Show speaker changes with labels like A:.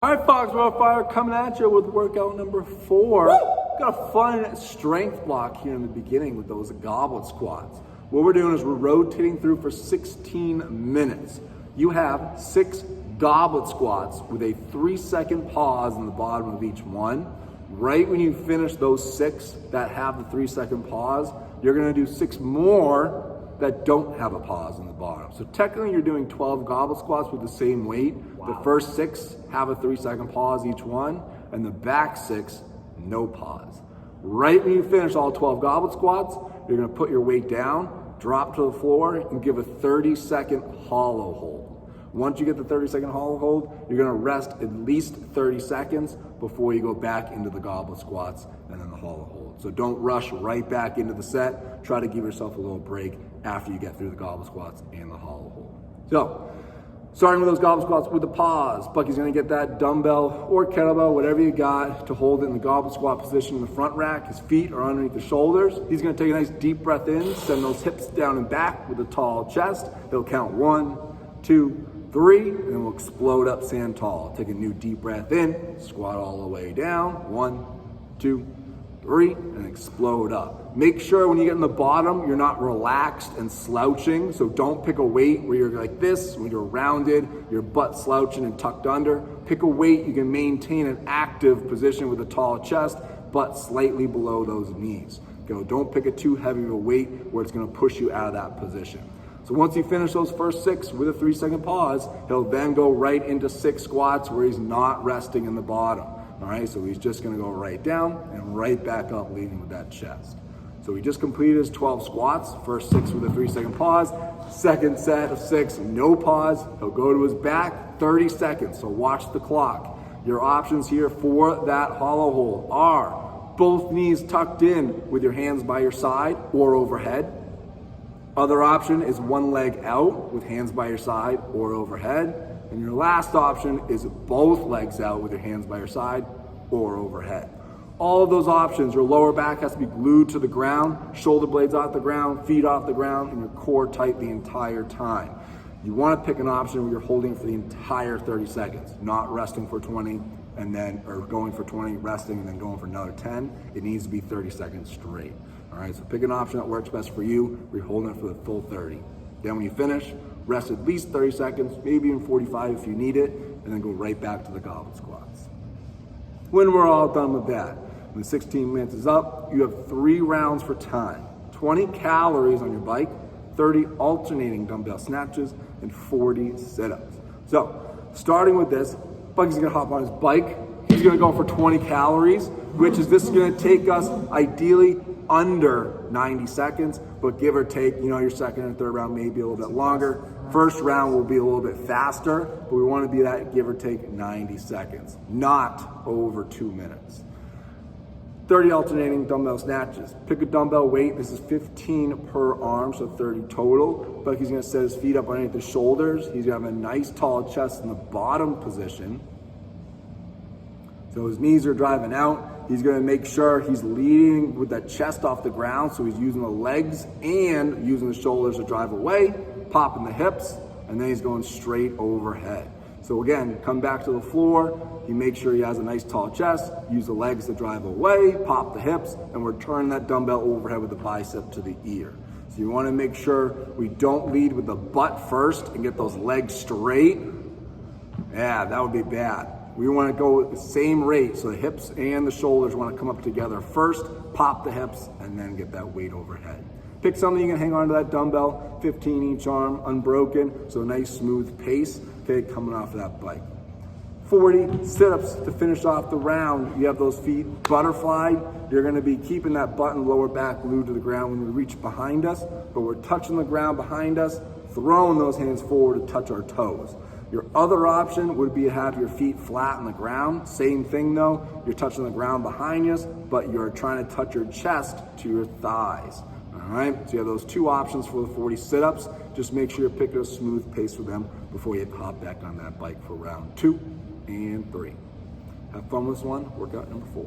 A: All right, Foxborough Fire coming at you with workout number 4. Got a fun strength block here in the beginning with those goblet squats. What we're doing is we're rotating through for 16 minutes. You have 6 goblet squats with a 3-second pause in the bottom of each one. Right when you finish those 6 that have the 3-second pause, you're gonna do 6 more that don't have a pause in the bottom. So technically you're doing 12 goblet squats with the same weight. The first 6 have a 3-second pause each one, and the back 6, no pause. Right when you finish all 12 goblet squats, you're gonna put your weight down, drop to the floor, and give a 30-second hollow hold. Once you get the 30-second hollow hold, you're gonna rest at least 30 seconds before you go back into the goblet squats and then the hollow hold. So don't rush right back into the set. Try to give yourself a little break after you get through the goblet squats and the hollow hold. So, starting with those goblet squats with the pause, Bucky's gonna get that dumbbell or kettlebell, whatever you got, to hold it in the goblet squat position in the front rack. His feet are underneath the shoulders. He's gonna take a nice deep breath in, send those hips down and back with a tall chest. He'll count 1, 2, 3, and then we'll explode up stand tall. Take a new deep breath in, squat all the way down. 1, 2, 3, and explode up. Make sure when you get in the bottom, you're not relaxed and slouching. So don't pick a weight where you're like this, when you're rounded, your butt slouching and tucked under. Pick a weight you can maintain an active position with a tall chest, but slightly below those knees. Don't pick a too heavy of a weight where it's gonna push you out of that position. So once you finish those first 6 with a 3-second pause, he'll then go right into 6 squats where he's not resting in the bottom. All right, so he's just gonna go right down and right back up, leading with that chest. So he just completed his 12 squats, first 6 with a 3-second pause, second set of 6, no pause. He'll go to his back, 30 seconds, so watch the clock. Your options here for that hollow hold are both knees tucked in with your hands by your side or overhead. Other option is one leg out with hands by your side or overhead. And your last option is both legs out with your hands by your side or overhead. All of those options, your lower back has to be glued to the ground, shoulder blades off the ground, feet off the ground, and your core tight the entire time. You want to pick an option where you're holding for the entire 30 seconds, not resting for 20 and then, or going for 20, resting, and then going for another 10. It needs to be 30 seconds straight. All right, so pick an option that works best for you. We're holding it for the full 30. Then when you finish, rest at least 30 seconds, maybe even 45 if you need it, and then go right back to the goblet squats. When we're all done with that, when 16 minutes is up, you have 3 rounds for time. 20 calories on your bike, 30 alternating dumbbell snatches, and 40 sit-ups. So, starting with this, Bucky's gonna hop on his bike. He's gonna go for 20 calories, this is gonna take us ideally under 90 seconds, but give or take, your second and third round may be a little bit longer. First round will be a little bit faster, but we want to be that give or take 90 seconds, not over 2 minutes. 30 alternating dumbbell snatches. Pick a dumbbell weight. This is 15 per arm, so 30 total. But he's gonna set his feet up underneath his shoulders. He's gonna have a nice tall chest in the bottom position. So his knees are driving out. He's gonna make sure he's leading with that chest off the ground, so he's using the legs and using the shoulders to drive away, popping the hips, and then he's going straight overhead. So again, come back to the floor, you make sure he has a nice tall chest, use the legs to drive away, pop the hips, and we're turning that dumbbell overhead with the bicep to the ear. So you wanna make sure we don't lead with the butt first and get those legs straight. Yeah, that would be bad. We want to go at the same rate, so the hips and the shoulders want to come up together first, pop the hips, and then get that weight overhead. Pick something you can hang on to that dumbbell, 15 each arm, unbroken, so a nice smooth pace, okay, coming off of that bike. 40 sit-ups to finish off the round. You have those feet butterflied. You're going to be keeping that butt and lower back glued to the ground when we reach behind us, but we're touching the ground behind us, throwing those hands forward to touch our toes. Your other option would be to have your feet flat on the ground. Same thing though, you're touching the ground behind you, but you're trying to touch your chest to your thighs. All right, so you have those 2 options for the 40 sit-ups. Just make sure you're picking a smooth pace for them before you hop back on that bike for round 2 and 3. Have fun with this one, workout number 4.